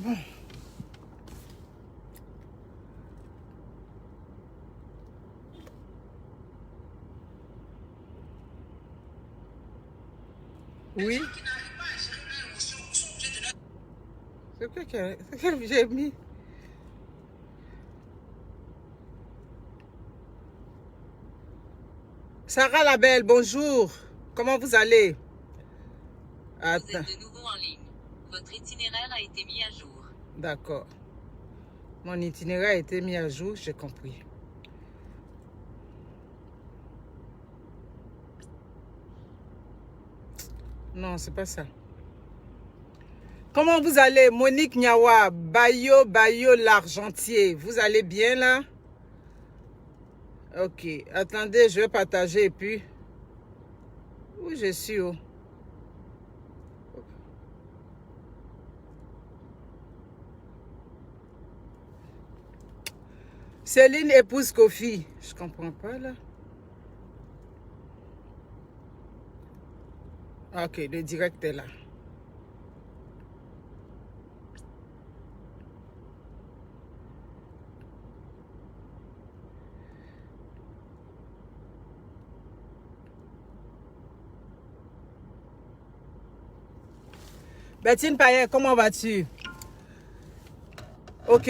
Oui. C'est quoi que j'ai mis? Sarah la belle, bonjour. Comment vous allez? Attends. Vous êtes de nouveau en ligne. Votre itinéraire a été mis à jour. D'accord. Mon itinéraire a été mis à jour, j'ai compris. Non, c'est pas ça. Comment vous allez, Monique Niawa, Bayo l'Argentier? Vous allez bien là? Ok, attendez, je vais partager et puis... Où je suis? Oh? Céline épouse Kofi. Je comprends pas là. Ok, le direct est là. Bettine Payet, comment vas-tu? Ok.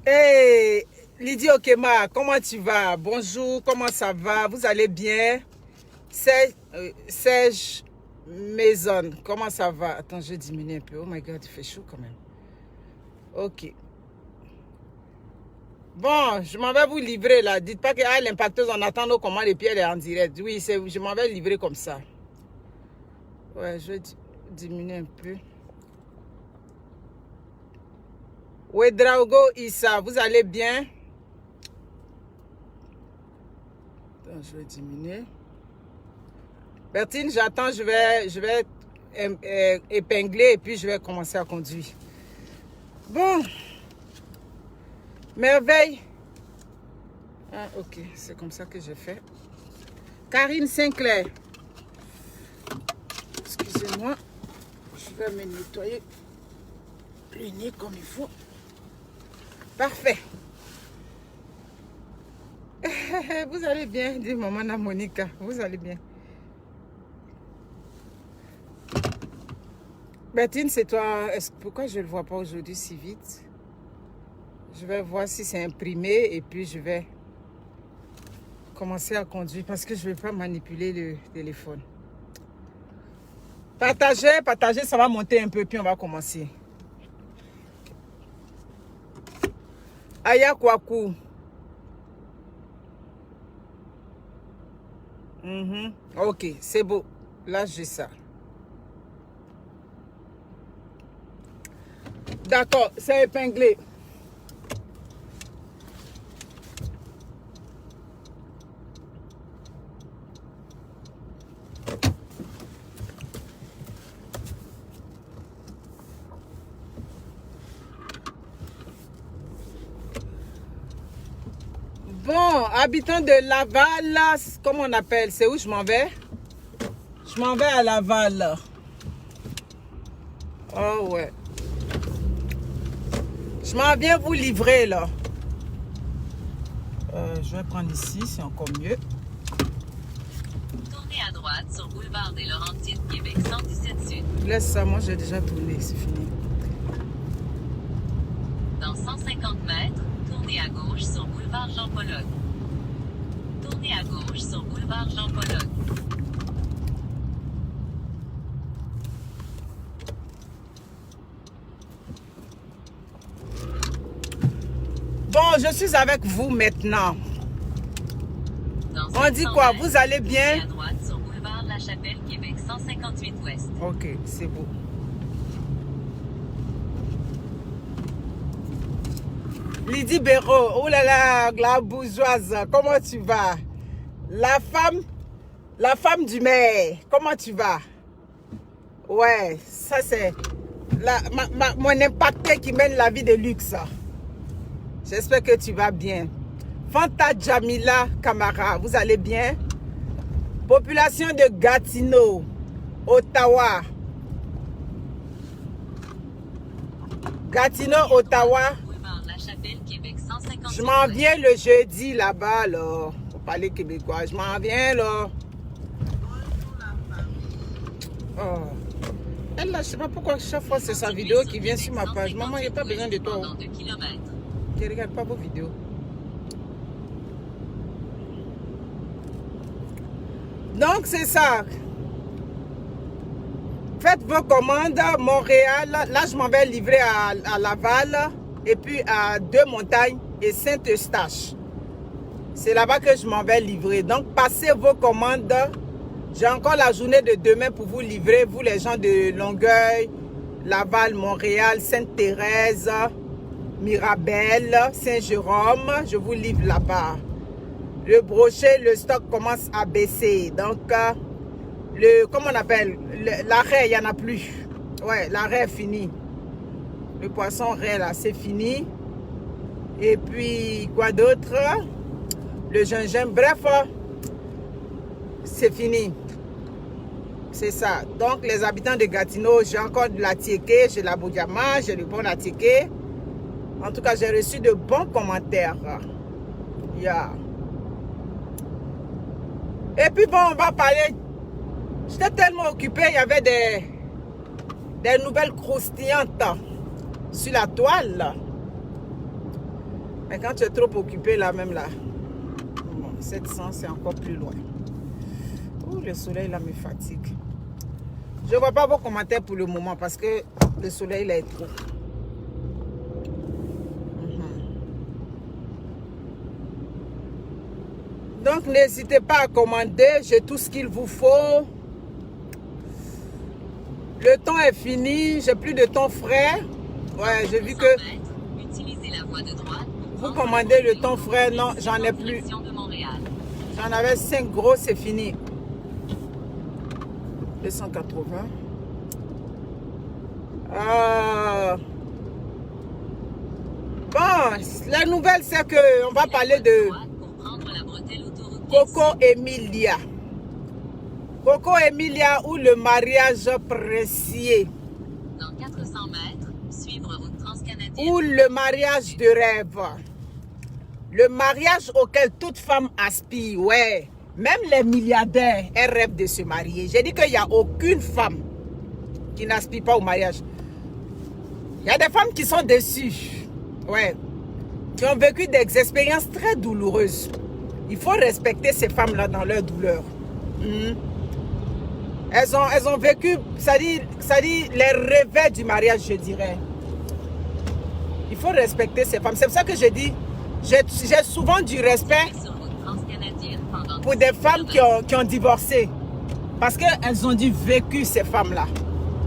Hey, Lydie Okema, comment tu vas? Bonjour, comment ça va? Vous allez bien? Serge Maison, comment ça va? Attends, je vais diminuer un peu. Oh my God, il fait chaud quand même. Ok. Bon, je m'en vais vous livrer là. Dites pas que l'impacteuse, on attend nos commandes et puis elle est en direct. Oui, je m'en vais livrer comme ça. Ouais, je vais diminuer un peu. Ouedraogo Issa, vous allez bien? Attends, je vais diminuer. Bertine, j'attends, je vais épingler et puis je vais commencer à conduire. Bon. Merveille. Ah, ok, c'est comme ça que je fais. Karine Sinclair. Excusez-moi. Je vais me nettoyer le nez comme il faut. Parfait. Vous allez bien, dit maman Monica. Vous allez bien. Bertine, c'est toi. Pourquoi je ne le vois pas aujourd'hui si vite? Je vais voir si c'est imprimé et puis je vais commencer à conduire parce que je ne vais pas manipuler le téléphone. Partagez, ça va monter un peu puis on va commencer. Aya Kwaku. Ok, c'est beau. Là, j'ai ça. D'accord, c'est épinglé. Bon, habitant de Laval, comment on appelle? C'est où je m'en vais? Je m'en vais à Laval. Oh ouais. Je m'en viens vous livrer là. Je vais prendre ici, c'est encore mieux. Tournez à droite sur boulevard des Laurentides, Québec 117 Sud. Laisse ça, moi j'ai déjà tourné, c'est fini. Dans 150 mètres, tournez à gauche sur boulevard Jean-Pollock. Tournez à gauche sur boulevard Jean-Pollock. Bon, je suis avec vous maintenant. On dit quoi? Vous allez bien? À droite sur boulevard La Chapelle, Québec 158 Ouest. Ok, c'est beau. Lydie Béraud, oh là là, la bourgeoise, comment tu vas? La femme du maire, comment tu vas? Ouais, ça c'est mon impacté qui mène la vie de luxe. J'espère que tu vas bien. Fanta Jamila Camara, vous allez bien? Population de Gatineau, Ottawa. Gatineau, Ottawa. Boulevard La Chapelle, Québec 150. Je m'en viens le jeudi là-bas, là. Pour parler québécois. Je m'en viens, là. Oh. Elle, là, je sais pas pourquoi chaque fois c'est sa vidéo qui vient sur ma page. Maman, il n'y a pas besoin de toi. Pendant 2 kilomètres. Je ne regarde pas vos vidéos. Donc, c'est ça. Faites vos commandes. Montréal. Là, je m'en vais livrer à Laval. Et puis à Deux-Montagnes et Saint-Eustache. C'est là-bas que je m'en vais livrer. Donc, passez vos commandes. J'ai encore la journée de demain pour vous livrer. Vous, les gens de Longueuil, Laval, Montréal, Sainte-Thérèse, Mirabel, Saint-Jérôme. Je vous livre là-bas. Le brochet, le stock commence à baisser. Donc, comment on appelle? L'arrêt, il n'y en a plus. Ouais, l'arrêt est fini. Le poisson raie, là, c'est fini. Et puis, quoi d'autre? Le gingembre. Bref, c'est fini. C'est ça. Donc, les habitants de Gatineau, j'ai encore de la tiéké, j'ai la boudjama, j'ai le bon tiéké. En tout cas, j'ai reçu de bons commentaires. Yeah. Et puis bon, on va parler. J'étais tellement occupée, il y avait des nouvelles croustillantes sur la toile. Là. Mais quand tu es trop occupé là, même là, bon, 700 c'est encore plus loin. Oh, le soleil là me fatigue. Je ne vois pas vos commentaires pour le moment parce que le soleil là est trop. Donc, n'hésitez pas à commander. J'ai tout ce qu'il vous faut. Le thon est fini. J'ai plus de thon frais. Ouais, j'ai vu que utilisez la voie de droite vous commandez le thon frais. Non, j'en ai plus. J'en avais 5 gros, c'est fini. 280. Bon, la nouvelle, c'est que on va parler de Coco Emilia. Coco Emilia ou le mariage précieux. Dans 400 mètres, suivre route transcanadienne. Ou le mariage de rêve. Le mariage auquel toute femme aspire, ouais. Même les milliardaires, elles rêvent de se marier. J'ai dit qu'il n'y a aucune femme qui n'aspire pas au mariage. Il y a des femmes qui sont déçues, ouais. Qui ont vécu des expériences très douloureuses. Il faut respecter ces femmes-là dans leur douleur. Elles ont vécu, ça dit les revers du mariage, je dirais. Il faut respecter ces femmes. C'est pour ça que je dis, j'ai souvent du respect pour des femmes qui ont divorcé. Parce qu'elles ont dû vécu ces femmes-là.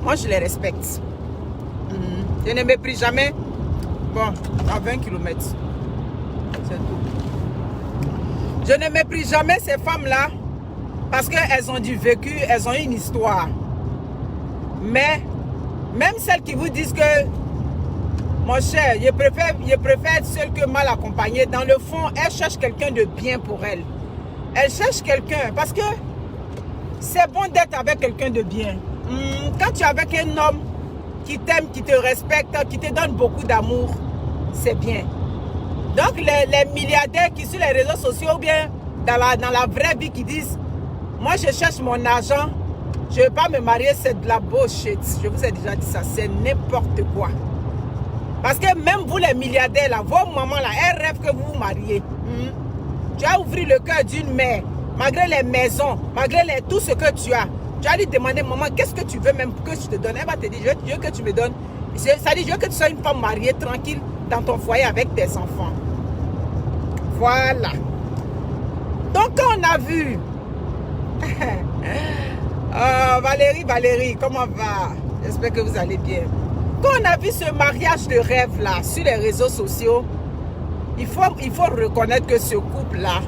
Moi, je les respecte. Je ne méprise jamais. Bon, à 20 km. C'est tout. Je ne méprise jamais ces femmes-là parce qu'elles ont du vécu, elles ont une histoire. Mais, même celles qui vous disent que, mon cher, je préfère être seule que mal accompagnée. Dans le fond, elles cherchent quelqu'un de bien pour elles. Elles cherchent quelqu'un parce que c'est bon d'être avec quelqu'un de bien. Quand tu es avec un homme qui t'aime, qui te respecte, qui te donne beaucoup d'amour, c'est bien. Donc, les milliardaires qui sur les réseaux sociaux ou bien dans la vraie vie qui disent « Moi, je cherche mon argent, je ne vais pas me marier, c'est de la bullshit. » Je vous ai déjà dit ça, c'est n'importe quoi. Parce que même vous, les milliardaires, là, vos mamans, là, elles rêvent que vous vous mariez. Tu as ouvert le cœur d'une mère, malgré les maisons, malgré tout ce que tu as. Tu as lui demander, maman, qu'est-ce que tu veux même que je te donne? Elle va te dire, je veux que tu me donnes. Ça dit, je veux que tu sois une femme mariée, tranquille, dans ton foyer avec tes enfants. Voilà. Donc, quand on a vu... Valérie, comment va? J'espère que vous allez bien. Quand on a vu ce mariage de rêve là sur les réseaux sociaux, il faut reconnaître que ce couple là,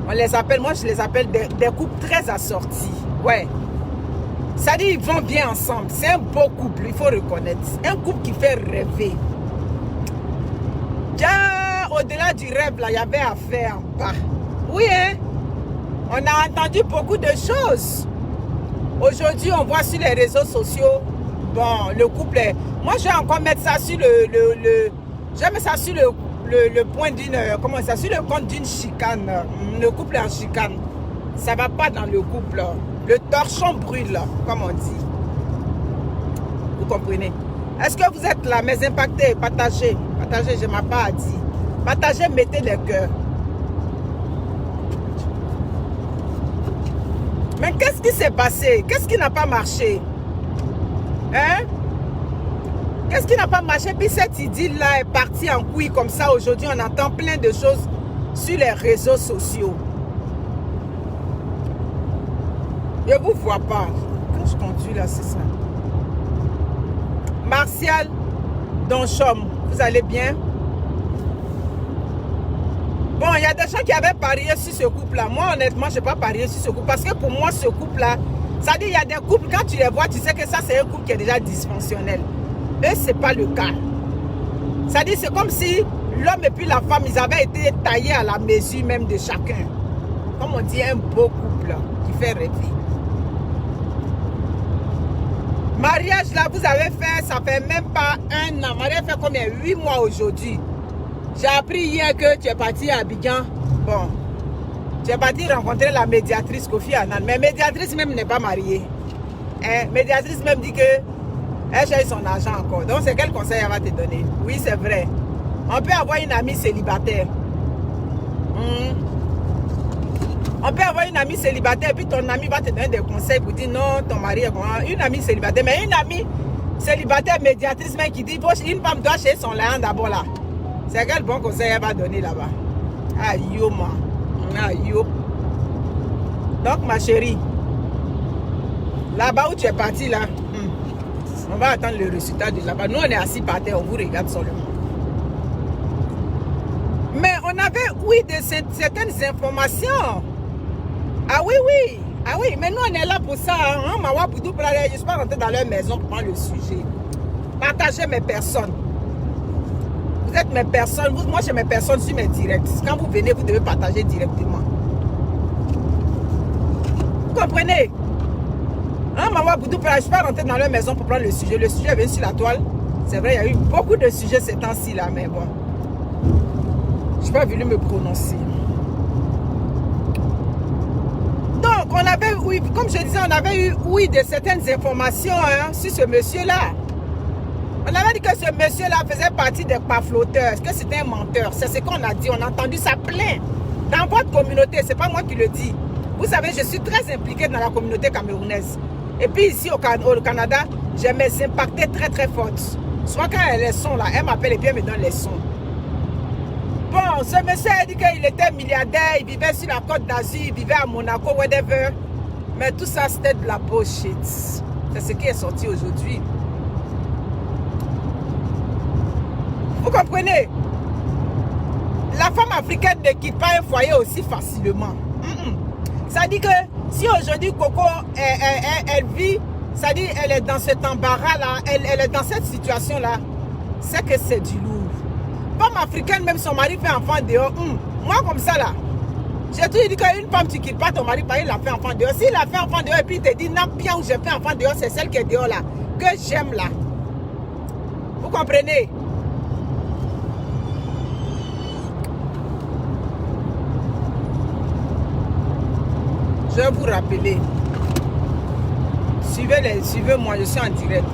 on les appelle, moi je les appelle des couples très assortis. Ouais. Ça dit, ils vont bien ensemble. C'est un beau couple, il faut reconnaître. Un couple qui fait rêver. Déjà, au-delà du rêve là, il y avait à faire en bas. Oui, hein? On a entendu beaucoup de choses. Aujourd'hui, on voit sur les réseaux sociaux Bon, le couple est... Moi, je vais encore mettre ça sur je vais mettre ça sur le point d'une... Comment ça? Sur le compte d'une chicane. Le couple est en chicane. Ça va pas dans le couple. Le torchon brûle, comme on dit. Vous comprenez? Est-ce que vous êtes là, mes impactés? Partagez. Partagez, je m'ai pas dit. Partagez, mettez les cœurs. Mais qu'est-ce qui s'est passé? Qu'est-ce qui n'a pas marché? Hein? Qu'est-ce qui n'a pas marché? Puis cette idylle-là est partie en couille comme ça. Aujourd'hui, on entend plein de choses sur les réseaux sociaux. Je ne vous vois pas. Quand je conduis là, c'est ça. Martial Donchom, vous allez bien? Bon, il y a des gens qui avaient parié sur ce couple-là. Moi, honnêtement, je n'ai pas parié sur ce couple. Parce que pour moi, ce couple-là, ça dit, il y a des couples, quand tu les vois, tu sais que ça, c'est un couple qui est déjà dysfonctionnel. Eux, ce n'est pas le cas. Ça dit, c'est comme si l'homme et puis la femme, ils avaient été taillés à la mesure même de chacun. Comme on dit, un beau couple qui fait rêver. Mariage, là, vous avez fait, ça fait même pas 1 an. Mariage fait combien? 8 mois aujourd'hui. J'ai appris hier que tu es parti à Abidjan. Bon, tu es parti rencontrer la médiatrice Kofi Annan. Mais médiatrice même n'est pas mariée. Hein? Médiatrice même dit que elle cherche son argent encore. Donc, c'est quel conseil elle va te donner? Oui, c'est vrai. On peut avoir une amie célibataire. On peut avoir une amie célibataire et puis ton ami va te donner des conseils pour dire non, ton mari est comment. Une amie célibataire, mais une amie célibataire médiatrice même qui dit une femme doit chercher son l'argent d'abord là. C'est quel bon conseil elle va donner là-bas? Ah yo, moi. Ah yo. Donc, ma chérie, là-bas où tu es parti là, on va attendre le résultat de là-bas. Nous, on est assis par terre, on vous regarde seulement. Mais on avait, oui, certaines informations. Ah oui, oui. Ah oui, mais nous, on est là pour ça. Hein? Je ne suis pas rentré dans leur maison pour prendre le sujet. Partagez mes personnes. Vous êtes mes personnes. Moi, j'ai mes personnes sur mes directs. Quand vous venez, vous devez partager directement. Vous comprenez? Hein, je ne suis pas rentré dans leur maison pour prendre le sujet. Le sujet est venu sur la toile. C'est vrai, il y a eu beaucoup de sujets ces temps-ci là, mais bon. Je n'ai pas voulu me prononcer. Donc, on avait, oui, comme je disais, on avait eu, oui, de certaines informations hein, sur ce monsieur-là. On avait dit que ce monsieur-là faisait partie des pafloteurs, que c'était un menteur. C'est ce qu'on a dit. On a entendu ça plein. Dans votre communauté, ce n'est pas moi qui le dis. Vous savez, je suis très impliquée dans la communauté camerounaise. Et puis ici au Canada, j'ai mes impactés très très fortes. Soit quand elle a les sons là, elle m'appelle et puis elle me donne les sons. Bon, ce monsieur a dit qu'il était milliardaire, il vivait sur la côte d'Azur, il vivait à Monaco, whatever. Mais tout ça, c'était de la bullshit. C'est ce qui est sorti aujourd'hui. Vous comprenez? La femme africaine ne quitte pas un foyer aussi facilement. Ça dit que si aujourd'hui Coco, elle vit, ça dit elle est dans cet embarras-là, elle est dans cette situation-là, c'est que c'est du lourd. Femme africaine, même son mari fait enfant dehors. Moi, comme ça, là, j'ai toujours dit qu'une femme, tu ne quittes pas ton mari parce qu'il a fait enfant dehors. S'il a fait enfant dehors et puis il te dit, non, bien où j'ai fait enfant dehors, c'est celle qui est dehors là, que j'aime là. Vous comprenez? Je vais vous rappeler. Suivez-moi, je suis en direct.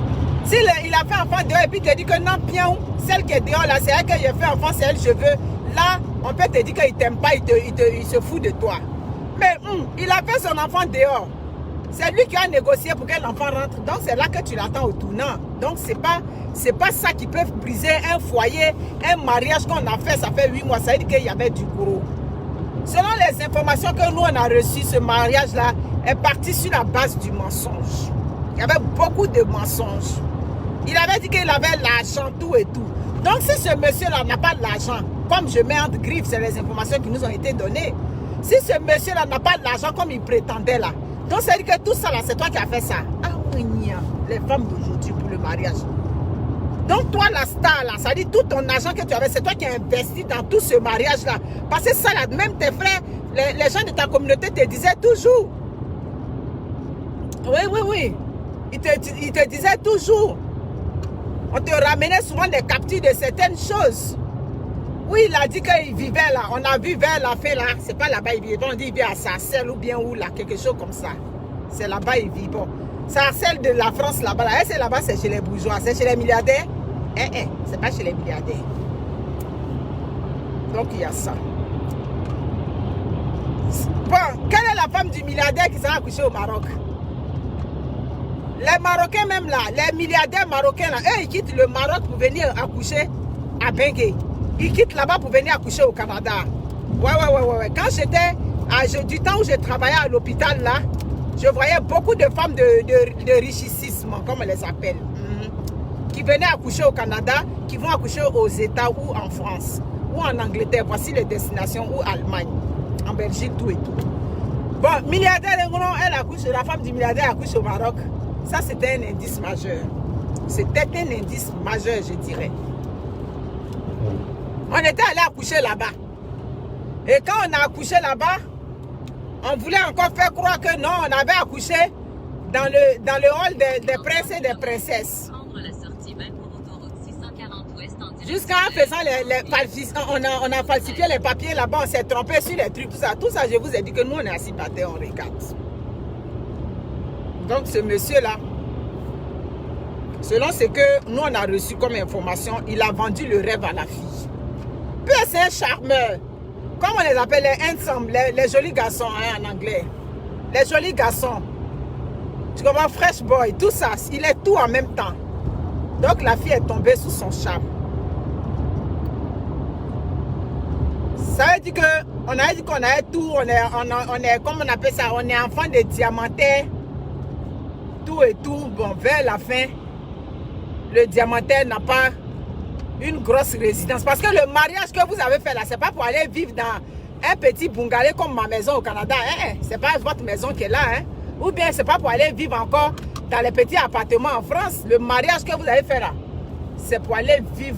S'il a fait enfant dehors et puis il te dit que non, bien, celle qui est dehors là, c'est elle que j'ai fait enfant, c'est elle, je veux. Là, on peut te dire qu'il ne t'aime pas, il se fout de toi. Mais il a fait son enfant dehors. C'est lui qui a négocié pour que l'enfant rentre. Donc c'est là que tu l'attends au tournant. Donc c'est pas ça qui peut briser un foyer, un mariage qu'on a fait, ça fait 8 mois. Ça veut dire qu'il y avait du gros. Selon les informations que nous on a reçues, ce mariage-là est parti sur la base du mensonge. Il y avait beaucoup de mensonges. Il avait dit qu'il avait l'argent, tout et tout. Donc si ce monsieur-là n'a pas de l'argent, comme je mets entre griffes, c'est les informations qui nous ont été données. Si ce monsieur-là n'a pas de l'argent comme il prétendait là, donc ça veut dire que tout ça là, c'est toi qui as fait ça. Ah oui, les femmes d'aujourd'hui pour le mariage. Donc toi la star là, ça dit tout ton argent que tu avais, c'est toi qui as investi dans tout ce mariage là. Parce que ça là, même tes frères, les gens de ta communauté te disaient toujours. Oui, oui, oui. il te disait toujours. On te ramenait souvent des captures de certaines choses. Oui, il a dit qu'il vivait là. On a vu vers la fin là. C'est pas là-bas il vit. On dit qu'il vit à Sarcelles ou bien où là, quelque chose comme ça. C'est là-bas il vit. Bon, Sarcelles de la France là-bas. Là, c'est là-bas, c'est chez les bourgeois. C'est chez les milliardaires. C'est pas chez les milliardaires. Donc il y a ça. Bon, quelle est la femme du milliardaire qui s'est accouchée au Maroc? Les Marocains même là, les milliardaires marocains là, eux ils quittent le Maroc pour venir accoucher à Bengué. Ils quittent là-bas pour venir accoucher au Canada. Ouais. Quand j'étais, du temps où je travaillais à l'hôpital là, je voyais beaucoup de femmes de richissisme, comme on les appelle, qui venaient accoucher au Canada, qui vont accoucher aux États ou en France, ou en Angleterre. Voici les destinations, ou Allemagne, en Belgique, tout et tout. Bon, milliardaire, elle accouche, la femme du milliardaire accouche au Maroc. Ça, c'était un indice majeur. C'était un indice majeur, je dirais. On était allé accoucher là-bas. Et quand on a accouché là-bas, on voulait encore faire croire que non, on avait accouché dans le hall des princes et des princesses. Jusqu'à faisant on a falsifié les papiers là-bas, on s'est trompé sur les trucs, tout ça. Tout ça, je vous ai dit que nous, on est assis par terre, on regarde. Donc, ce monsieur-là, selon ce que nous, on a reçu comme information, il a vendu le rêve à la fille. Puis, c'est un charmeur. Comme on les appelle, les handsome, les jolis garçons hein, en anglais. Les jolis garçons. Tu comprends? Fresh boy, tout ça. Il est tout en même temps. Donc, la fille est tombée sous son charme. Ça veut dire qu'on a dit qu'on avait tout. On est, comme on appelle ça, on est enfant de diamantaire. Tout et tout. Bon, vers la fin, le diamantaire n'a pas une grosse résidence. Parce que le mariage que vous avez fait là, c'est pas pour aller vivre dans un petit bungalow comme ma maison au Canada. C'est pas votre maison qui est là. Hein? Ou bien c'est pas pour aller vivre encore dans les petits appartements en France. Le mariage que vous avez fait là, c'est pour aller vivre,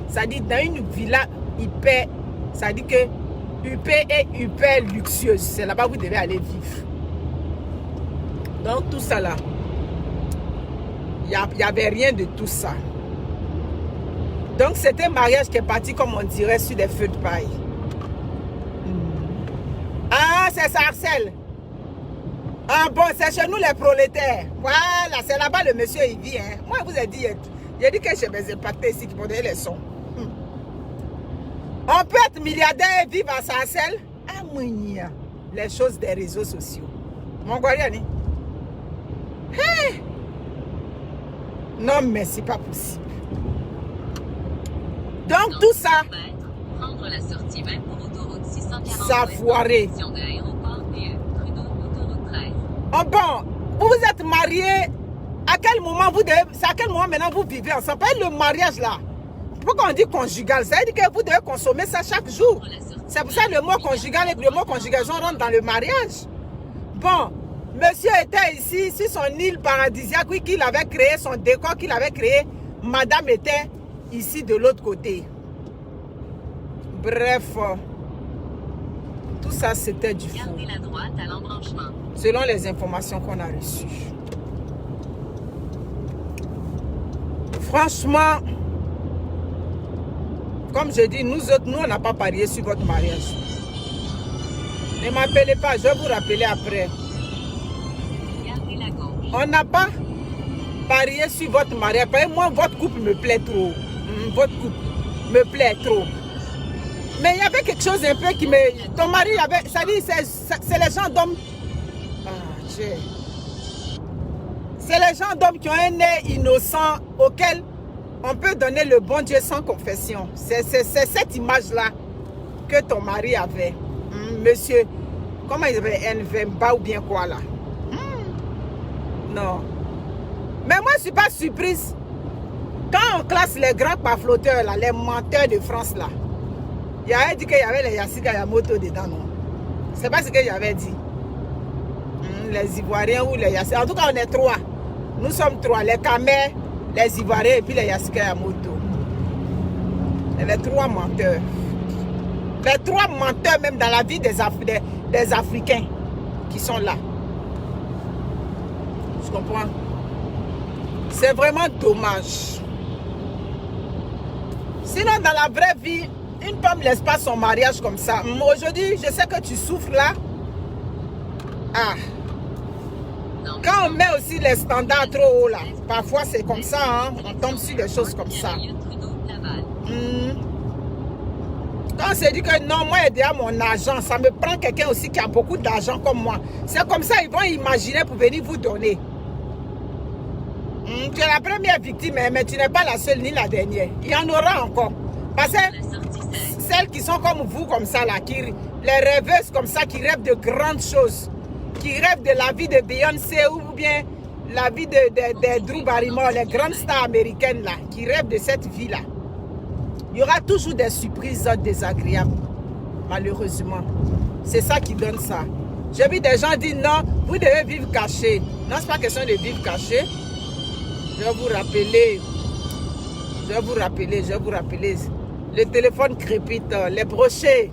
ça dit dans une villa hyper, ça dit que hyper et hyper luxueuse. C'est là-bas que vous devez aller vivre. Donc tout ça là, il n'y avait rien de tout ça. Donc c'était un mariage qui est parti, comme on dirait, sur des feux de paille. Ah, c'est Sarcelles. Ah bon, c'est chez nous les prolétaires. Voilà, c'est là-bas le monsieur il vit. Hein. Moi, je vous ai dit, que je vais impacter ici qui vont donner les sons. On peut être milliardaire et vivre à Sarcelles. Ah, mounia. Les choses des réseaux sociaux. Mon Guariani. Hey! Non, mais c'est pas possible. Donc, tout ça. Prendre la sortie même pour autoroute 640. Ça foiré. Oh bon, vous vous êtes mariés. À quel moment vous devez, c'est à quel moment maintenant vous vivez ensemble? Pas le mariage là. Pourquoi on dit conjugal? Ça veut dire que vous devez consommer ça chaque jour. C'est pour ça que le mot conjugal et le mot conjugaison rentrent dans le mariage. Bon, monsieur était ici sur son île paradisiaque, oui, qu'il avait créé, son décor qu'il avait créé. Madame était ici de l'autre côté. Bref, tout ça c'était du fou. Gardez la droite à l'embranchement. Selon les informations qu'on a reçues. Franchement, comme je dis, nous autres, nous on n'a pas parié sur votre mariage. Ne m'appelez pas, je vais vous rappeler après. Gardez la gauche. On n'a pas parié sur votre mariage. Parce que moi, votre couple me plaît trop. Votre couple me plaît trop. Mais il y avait quelque chose un peu qui me... Ton mari avait... Ça dit, c'est les gens d'hommes... C'est les gens d'hommes qui ont un nez innocent auquel on peut donner le bon Dieu sans confession. C'est cette image-là que ton mari avait. Monsieur, comment il avait Nvemba ou bien quoi là? Non. Mais moi, je ne suis pas surprise. Quand on classe les grands pafloteurs, là, les menteurs de France, là, il avait dit qu'il y avait les Yassika Yamoto dedans, non? C'est pas ce qu'il avait dit. Les Ivoiriens ou les Yassika. En tout cas, on est trois. Nous sommes trois. Les Kamers, les Ivoiriens et puis les Yassika Yamoto. Et les trois menteurs. Les trois menteurs même dans la vie des Africains qui sont là. Tu comprends? C'est vraiment dommage. Sinon, dans la vraie vie, une femme ne laisse pas son mariage comme ça. Aujourd'hui, je sais que tu souffres là. Ah. Quand on met aussi les standards trop haut là, parfois c'est comme ça, hein, on tombe sur des choses comme ça. Quand on se dit que non, moi aider à mon argent, ça me prend quelqu'un aussi qui a beaucoup d'argent comme moi. C'est comme ça, ils vont imaginer pour venir vous donner. Tu es la première victime, mais tu n'es pas la seule ni la dernière. Il y en aura encore. Parce que celles qui sont comme vous, comme ça, là, les rêveuses comme ça, qui rêvent de grandes choses, qui rêvent de la vie de Beyoncé ou bien la vie de Drew Barrymore, les grandes stars américaines, là, qui rêvent de cette vie-là. Il y aura toujours des surprises désagréables, malheureusement. C'est ça qui donne ça. J'ai vu des gens dire non, vous devez vivre caché. Non, c'est pas question de vivre caché. Je vais vous rappeler. Le téléphone crépite, les brochets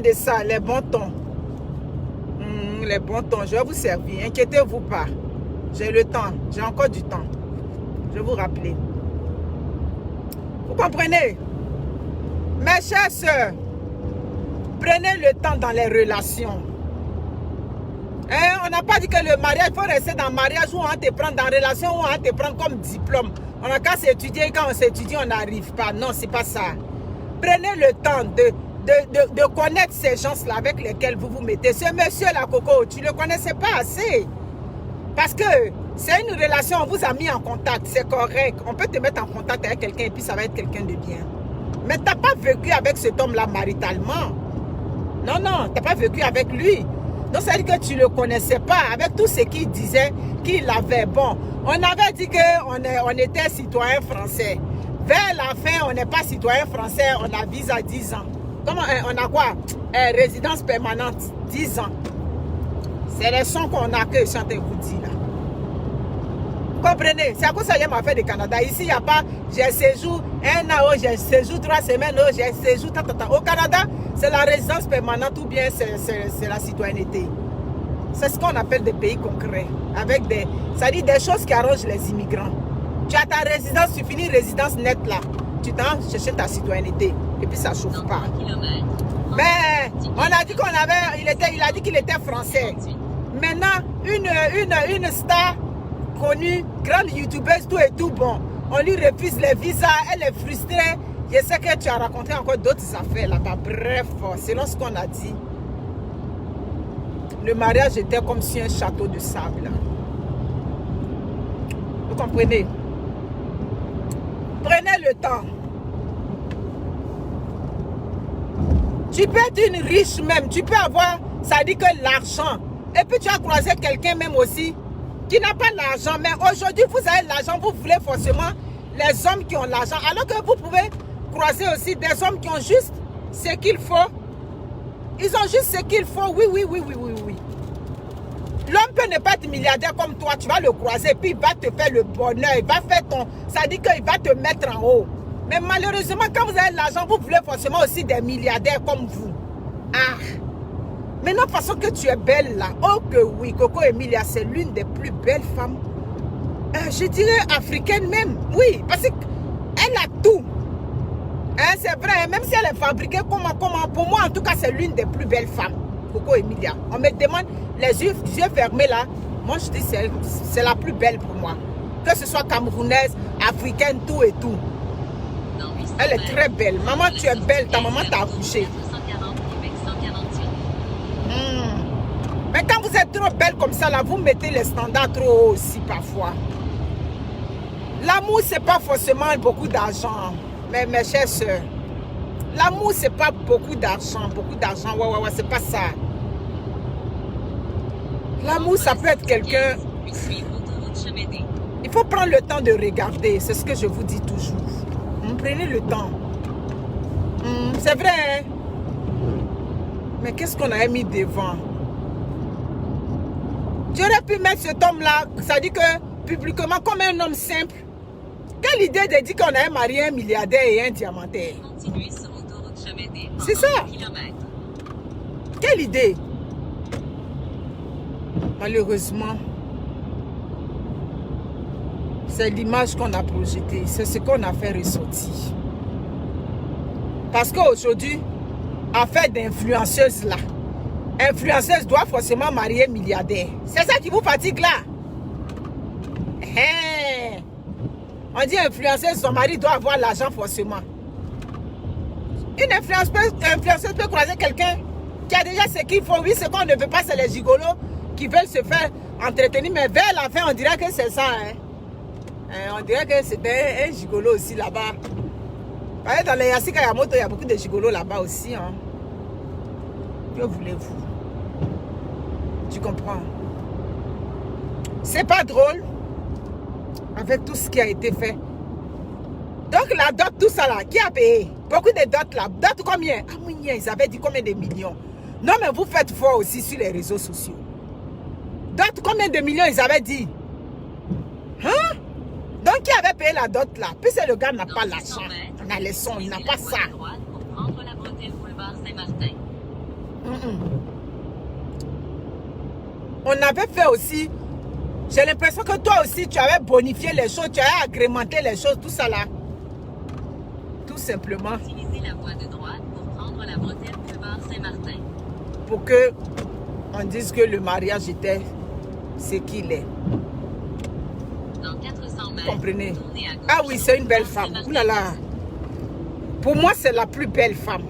de ça, les bons tons. Les bons tons, je vais vous servir. Inquiétez-vous pas. J'ai le temps, j'ai encore du temps. Je vais vous rappeler. Vous comprenez? Mes chères sœurs, prenez le temps dans les relations. Hein? On n'a pas dit que le mariage, il faut rester dans le mariage où on te prend dans la relation, où on te prend comme diplôme. On n'a qu'à s'étudier, quand on s'étudie, on n'arrive pas. Non, c'est pas ça. Prenez le temps de connaître ces gens-là avec lesquels vous vous mettez. Ce monsieur-là, Coco, tu ne le connaissais pas assez. Parce que c'est une relation, on vous a mis en contact, c'est correct. On peut te mettre en contact avec quelqu'un et puis ça va être quelqu'un de bien. Mais tu n'as pas vécu avec cet homme-là maritalement. Non, non, tu n'as pas vécu avec lui. Donc, ça veut dire que tu ne le connaissais pas avec tout ce qu'il disait qu'il avait. Bon, on avait dit qu'on était citoyen français. Vers la fin, on n'est pas citoyen français, on a visa 10 ans. Comment, on a quoi? Résidence permanente, 10 ans. C'est les sons qu'on a que je suis en train de vous dire là. Vous comprenez? C'est à cause de ça que m'a fait du Canada. Ici, il n'y a pas, j'ai séjour 1 an, j'ai séjour 3 semaines, j'ai séjour, Au Canada, c'est la résidence permanente ou bien c'est la citoyenneté. C'est ce qu'on appelle des pays concrets. Avec des, ça dit des choses qui arrangent les immigrants. Tu as ta résidence, tu finis résidence nette là. Tu t'en cherches ta citoyenneté. Et puis ça ne chauffe pas. Mais on a dit qu'on avait, il a dit qu'il était français. Maintenant, une star connue, grande youtubeuse, tout et tout bon. On lui refuse les visas, elle est frustrée. Je sais que tu as rencontré encore d'autres affaires là-bas. Bref, selon ce qu'on a dit, le mariage était comme si un château de sable. Vous comprenez? Prenez le temps. Tu peux être une riche même, tu peux avoir, ça dit que l'argent. Et puis tu as croisé quelqu'un même aussi qui n'a pas l'argent. Mais aujourd'hui, vous avez l'argent, vous voulez forcément les hommes qui ont l'argent. Alors que vous pouvez croiser aussi des hommes qui ont juste ce qu'il faut. Ils ont juste ce qu'il faut. Oui. L'homme peut ne pas être milliardaire comme toi. Tu vas le croiser, puis il va te faire le bonheur. Il va faire ton... Ça dit qu'il va te mettre en haut. Mais malheureusement, quand vous avez l'argent, vous voulez forcément aussi des milliardaires comme vous. Ah! Maintenant, de façon que tu es belle là. Oh que oui, Coco Emilia, c'est l'une des plus belles femmes. Je dirais africaine même. Oui, parce qu'elle a tout. Hein, c'est vrai, même si elle est fabriquée, comment, pour moi en tout cas, c'est l'une des plus belles femmes. Coco Emilia. On me demande les yeux fermés là. Moi, je dis c'est la plus belle pour moi. Que ce soit camerounaise, africaine, tout et tout. Elle est très belle. Maman, tu es belle. Ta maman t'a accouché. Mais quand vous êtes trop belle comme ça, là, vous mettez les standards trop haut aussi parfois. L'amour, c'est pas forcément beaucoup d'argent. Mais mes chères soeurs, l'amour, c'est pas beaucoup d'argent. Ouais, c'est pas ça. L'amour, ça peut être quelqu'un... Il faut prendre le temps de regarder. C'est ce que je vous dis toujours. Prenez le temps. C'est vrai, hein? Mais qu'est-ce qu'on a mis devant? J'aurais pu mettre cet homme-là, ça dit que publiquement, comme un homme simple. Quelle idée de dire qu'on a marié un milliardaire et un diamantaire? C'est ça. Quelle idée? Malheureusement, C'est l'image qu'on a projetée. C'est ce qu'on a fait ressortir. Parce qu'aujourd'hui, affaire d'influenceuse là, influenceuse doit forcément marier milliardaire. C'est ça qui vous fatigue là. On dit influenceuse, son mari doit avoir l'argent forcément. Une influenceuse peut croiser quelqu'un qui a déjà ce qu'il faut. Oui, ce qu'on ne veut pas, c'est les gigolos qui veulent se faire entretenir. Mais vers la fin, on dirait que c'est ça. On dirait que c'était un gigolo aussi là-bas. Dans les Yasika Yamoto, il y a beaucoup de gigolos là-bas aussi. Que voulez-vous? Tu comprends? C'est pas drôle avec tout ce qui a été fait. Donc la dot, tout ça là, qui a payé? Beaucoup de dots là. Dot combien? Ah oui, ils avaient dit combien de millions? Non, mais vous faites fort aussi sur les réseaux sociaux. Dot, combien de millions ils avaient dit? Hein? Donc qui avait payé la dot là? Puisque le gars n'a pas l'argent. On a les sons, il n'a pas ça. On avait fait aussi. J'ai l'impression que toi aussi, tu avais bonifié les choses, tu avais agrémenté les choses, tout ça là. Tout simplement. Utilisez la voie de droite pour prendre la bretelle boulevard Saint-Martin. Pour que on dise que le mariage était ce qu'il est. Dans 400 mètres, comprenez? tournez à gauche. Ah oui, c'est une belle femme. Ouh là là. Pour moi, c'est la plus belle femme.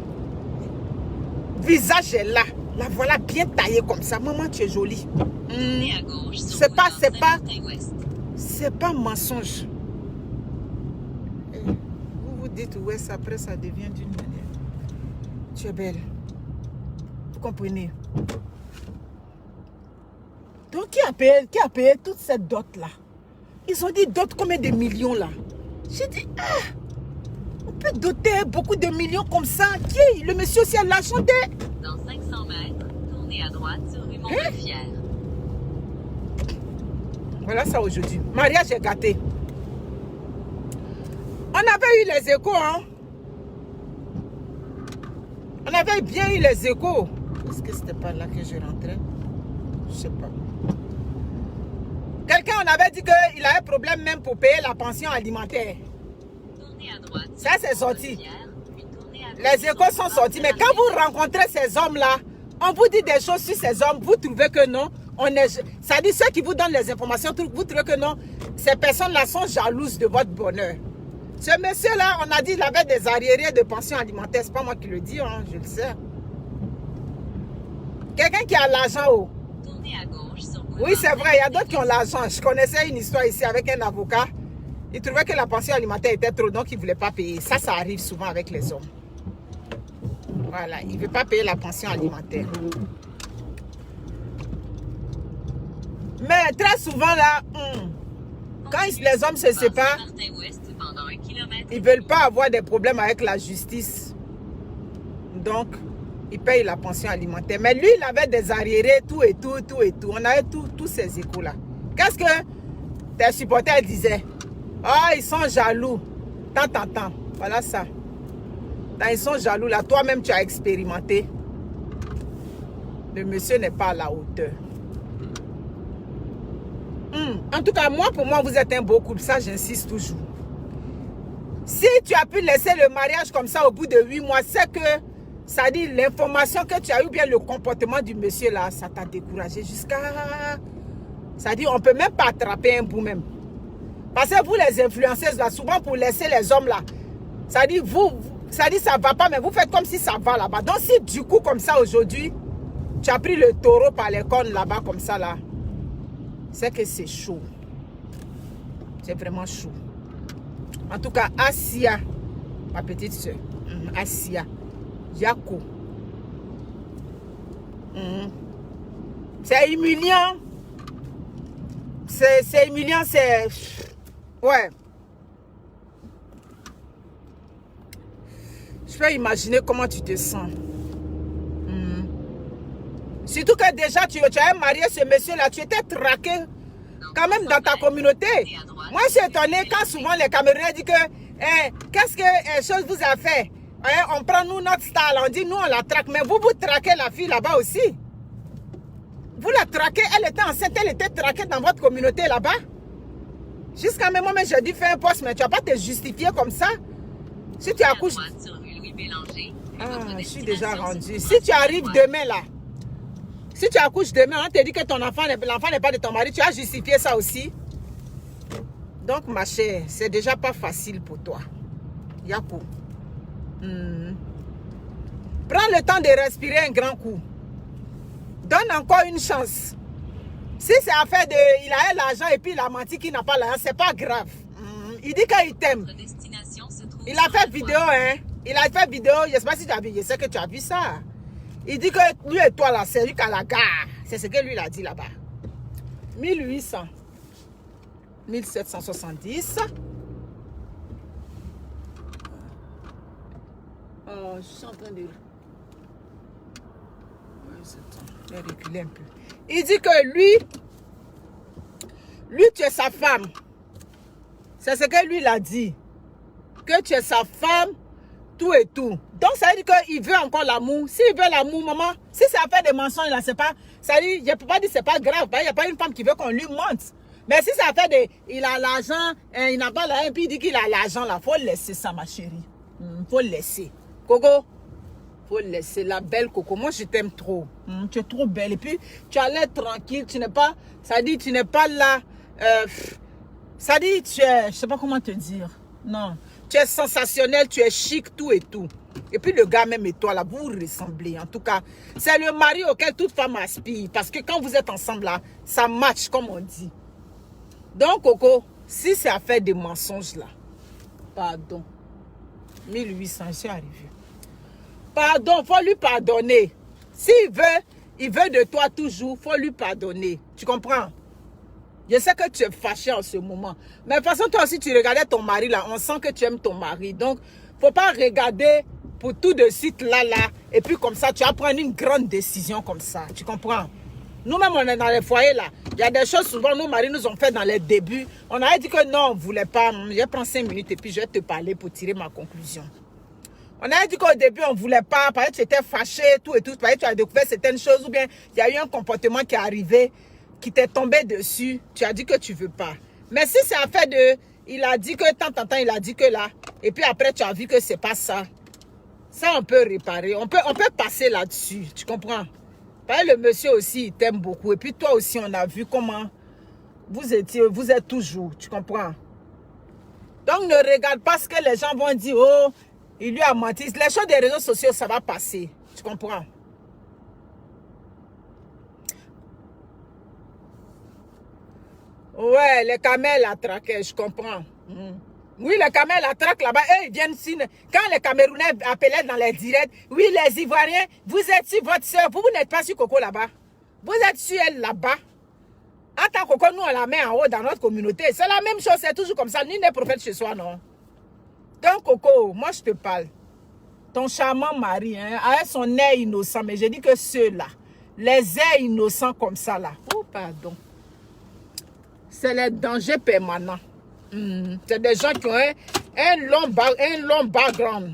Visage est là. La voilà bien taillée comme ça. Maman, tu es jolie. Tournez à gauche sur C'est pas, boulevard c'est pas, Saint-Martin-Ouest. c'est pas mensonge. Vous vous dites ouest, après ça devient d'une manière. Tu es belle. Vous comprenez? Donc, qui a payé toute cette dot là? Ils ont dit dot combien de millions là? J'ai dit, on peut doter beaucoup de millions comme ça. Qui? Le monsieur aussi a l'argent de... Dans 500 mètres, tournez à droite sur rue Montgolfière. Voilà ça aujourd'hui. Mariage est gâté. On avait eu les échos, hein? On avait bien eu les échos. Est-ce que c'était pas là que je rentrais? Je sais pas. Quelqu'un, on avait dit qu'il avait problème même pour payer la pension alimentaire. Tournez à droite. Ça, c'est sorti. Puis tournez à gauche Les sur échos sont boulevard sortis. Mais quand vous rencontrez ces hommes-là, on vous dit des choses sur ces hommes, vous trouvez que non. Ça dit ceux qui vous donnent les informations, vous trouvez que non. Ces personnes-là sont jalouses de votre bonheur. Ce monsieur-là, on a dit qu'il avait des arriérés de pension alimentaire. C'est pas moi qui le dis, hein, je le sais. Quelqu'un qui a l'argent haut. Tournez à gauche sur boulevard Oui, c'est vrai, il y a d'autres qui ont l'argent. Je connaissais une histoire ici avec un avocat. Il trouvait que la pension alimentaire était trop, donc il ne voulait pas payer. Ça arrive souvent avec les hommes. Voilà, il ne veut pas payer la pension alimentaire. Mais très souvent là, quand les hommes se séparent, ils ne veulent pas avoir des problèmes avec la justice. Donc, ils payent la pension alimentaire. Mais lui, il avait des arriérés, tout et tout, tout et tout. On avait tous ces échos-là. Qu'est-ce que tes supporters disaient? Ah, ils sont jaloux. Tant. Voilà ça. Quand ils sont jaloux, là, toi-même, tu as expérimenté. Le monsieur n'est pas à la hauteur. En tout cas, pour moi, vous êtes un beau couple. Ça, j'insiste toujours. Si tu as pu laisser le mariage comme ça au bout de 8 mois, c'est que, ça dit, l'information que tu as eu, bien le comportement du monsieur là, ça t'a découragé jusqu'à... Ça dit, on ne peut même pas attraper un bout même. Parce que vous, les influenceuses là, souvent pour laisser les hommes là, ça dit, ça dit, ça ne va pas, mais vous faites comme si ça va là-bas. Donc, si du coup, comme ça aujourd'hui, tu as pris le taureau par les cornes là-bas, comme ça là, c'est que c'est chaud. C'est vraiment chaud. En tout cas, Asia, ma petite soeur, Asia, Yako. C'est humiliant. C'est humiliant, c'est... Ouais. Je peux imaginer comment tu te sens. Surtout que déjà, tu as marié ce monsieur-là, tu étais traqué quand même dans ta communauté. Moi, je suis étonnée quand souvent les Camerounais disent que qu'est-ce que chose vous a fait? On prend nous notre style, on dit nous on la traque, mais vous traquez la fille là-bas aussi. Vous la traquez, elle était enceinte, elle était traquée dans votre communauté là-bas. Jusqu'à même moi, je dis fais un poste, mais tu vas pas te justifier comme ça. Si tu accouches... Ah, je suis déjà rendue. Si tu arrives demain là, si tu accouches demain, on te dit que ton enfant, l'enfant n'est pas de ton mari, tu as justifié ça aussi. Donc ma chère, c'est déjà pas facile pour toi. Yako. Prends le temps de respirer un grand coup. Donne encore une chance. Si c'est affaire de... Il a l'argent et puis il a menti qu'il n'a pas l'argent, c'est pas grave. Il dit qu'il t'aime. Il a fait vidéo, hein. Il a fait vidéo, je ne sais pas si tu as vu, je sais que tu as vu ça. Il dit que lui et toi là, c'est lui qu'à la gare. C'est ce que lui il a dit là-bas. 1800. 1770. Oh, je suis en train de... Je vais reculer un peu. Il dit que lui, tu es sa femme. C'est ce que lui il a dit. Que tu es sa femme, tout et tout. Donc ça veut dire qu'il veut encore l'amour. S'il veut l'amour, maman, si ça fait des mensonges là, c'est pas... Ça dit, je ne peux pas dire que c'est pas grave. Il n'y a pas une femme qui veut qu'on lui monte. Mais si ça fait des... Il a l'argent, il n'a pas l'argent, puis il dit qu'il a l'argent là. Il faut laisser ça, ma chérie. Il faut laisser. Coco, faut laisser la belle Coco. Moi, je t'aime trop. Tu es trop belle. Et puis, tu as l'air tranquille. Tu n'es pas... Ça dit, tu n'es pas là... ça dit, tu es... Je sais pas comment te dire. Non. Tu es sensationnel, tu es chic, tout et tout. Et puis, le gars même et toi, là, vous vous ressemblez. En tout cas, c'est le mari auquel toute femme aspire. Parce que quand vous êtes ensemble, là, ça match, comme on dit. Donc, Coco, si c'est affaire des mensonges, là, pardon. 1800, je suis arrivé. Pardon, faut lui pardonner. S'il veut, il veut de toi toujours, faut lui pardonner. Tu comprends? Je sais que tu es fâché en ce moment. Mais de toute façon, toi aussi, tu regardais ton mari là. On sent que tu aimes ton mari. Donc, faut pas regarder pour tout de suite là. Et puis comme ça, tu vas prendre une grande décision comme ça. Tu comprends? Nous-mêmes, on est dans les foyers là. Il y a des choses souvent, nos maris nous ont fait dans les débuts. On avait dit que non, on ne voulait pas. Je prends 5 minutes et puis je vais te parler pour tirer ma conclusion. On avait dit qu'au début, on ne voulait pas. Parce que tu étais fâché, tout et tout. Parce que tu as découvert certaines choses. Ou bien, il y a eu un comportement qui est arrivé, qui t'est tombé dessus. Tu as dit que tu ne veux pas. Mais si c'est affaire de... Il a dit que tant, il a dit que là. Et puis après, tu as vu que ce n'est pas ça. Ça, on peut réparer. On peut passer là-dessus. Tu comprends? Parce que le monsieur aussi, il t'aime beaucoup. Et puis toi aussi, on a vu comment vous êtes toujours. Tu comprends? Donc, ne regarde pas ce que les gens vont dire. Oh, il lui a menti. Les choses des réseaux sociaux, ça va passer. Tu comprends? Ouais, les camels la traquaient, je comprends. Oui, les camels la traquent là-bas. Ils viennent ici. Quand les Camerounais appelaient dans les directs, oui, les Ivoiriens, vous êtes sur votre soeur. Vous n'êtes pas sur Coco là-bas. Vous êtes sur elle là-bas. En tant que Coco, nous, on la met en haut dans notre communauté. C'est la même chose, c'est toujours comme ça. Ni n'est prophète chez soi, non. Donc, Coco, moi, je te parle. Ton charmant mari, hein, avec son air innocent, mais je dis que ceux-là, les airs innocents comme ça, là, oh, pardon. C'est les dangers permanents. C'est des gens qui ont un long background,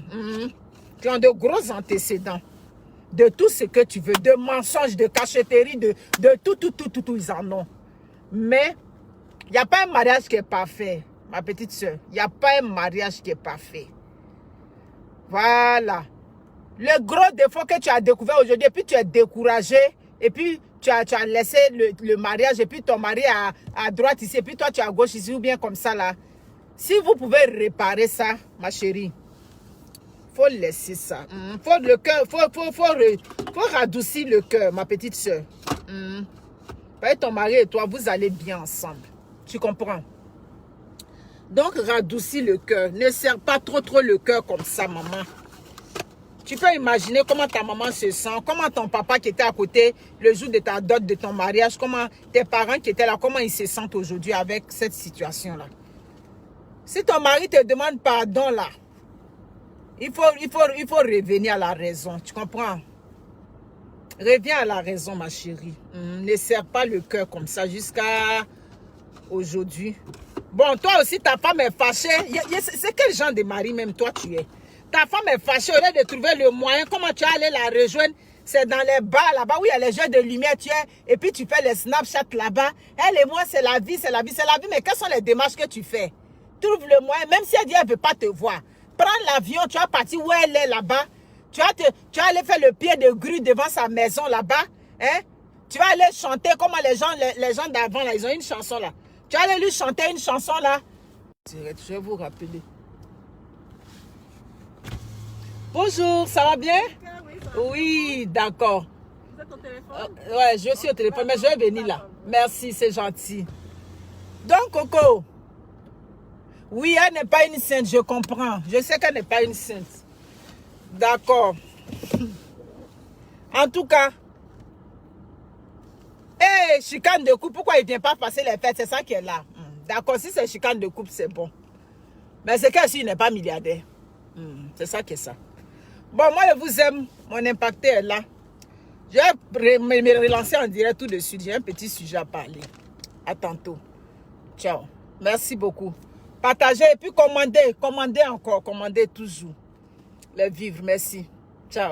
qui ont de gros antécédents, de tout ce que tu veux, de mensonges, de cachotterie, de tout, ils en ont. Mais, il n'y a pas un mariage qui est parfait, ma petite soeur. Il n'y a pas un mariage qui est parfait. Voilà. Le gros défaut que tu as découvert aujourd'hui, et puis tu es découragé, et puis tu as laissé le mariage, et puis ton mari à droite ici, et puis toi tu es à gauche ici, ou bien comme ça là. Si vous pouvez réparer ça, ma chérie, faut laisser ça. Faut le cœur, faut radoucir le cœur, ma petite soeur. Parce que ton mari et toi, vous allez bien ensemble. Tu comprends? Donc, radoucis le cœur. Ne serre pas trop le cœur comme ça, maman. Tu peux imaginer comment ta maman se sent, comment ton papa qui était à côté le jour de ta dot, de ton mariage, comment tes parents qui étaient là, comment ils se sentent aujourd'hui avec cette situation-là. Si ton mari te demande pardon là, il faut revenir à la raison, tu comprends? Reviens à la raison, ma chérie. Ne serre pas le cœur comme ça jusqu'à aujourd'hui. Bon, toi aussi, ta femme est fâchée. C'est quel genre de mari même toi tu es? Ta femme est fâchée, au lieu de trouver le moyen, comment tu vas aller la rejoindre? C'est dans les bars là-bas où il y a les jeux de lumière, et puis tu fais les Snapchat là-bas. Elle et moi, c'est la vie, c'est la vie, c'est la vie. Mais quelles sont les démarches que tu fais? Trouve le moyen, même si elle dit qu'elle ne veut pas te voir. Prends l'avion, tu vas partir où elle est là-bas. Tu vas aller faire le pied de grue devant sa maison là-bas. Hein? Tu vas aller chanter comment les gens d'avant, là, ils ont une chanson là. Tu vas aller lui chanter une chanson là. Je vais vous rappeler. Bonjour, ça va bien? Oui, d'accord. Vous êtes au téléphone? Ouais, je suis au téléphone, mais je vais venir là. Merci, c'est gentil. Donc, Coco, oui, elle n'est pas une sainte, je comprends. Je sais qu'elle n'est pas une sainte. D'accord. En tout cas, chicane de couple, pourquoi il ne vient pas passer les fêtes? C'est ça qui est là. D'accord, si c'est chicane de couple, c'est bon. Mais c'est qu'elle il n'est pas milliardaire. C'est ça qui est ça. Bon, moi, je vous aime. Mon impacté est là. Je vais me relancer en direct tout de suite. J'ai un petit sujet à parler. À tantôt. Ciao. Merci beaucoup. Partagez et puis commandez. Commandez encore. Commandez toujours. Les vivres. Merci. Ciao.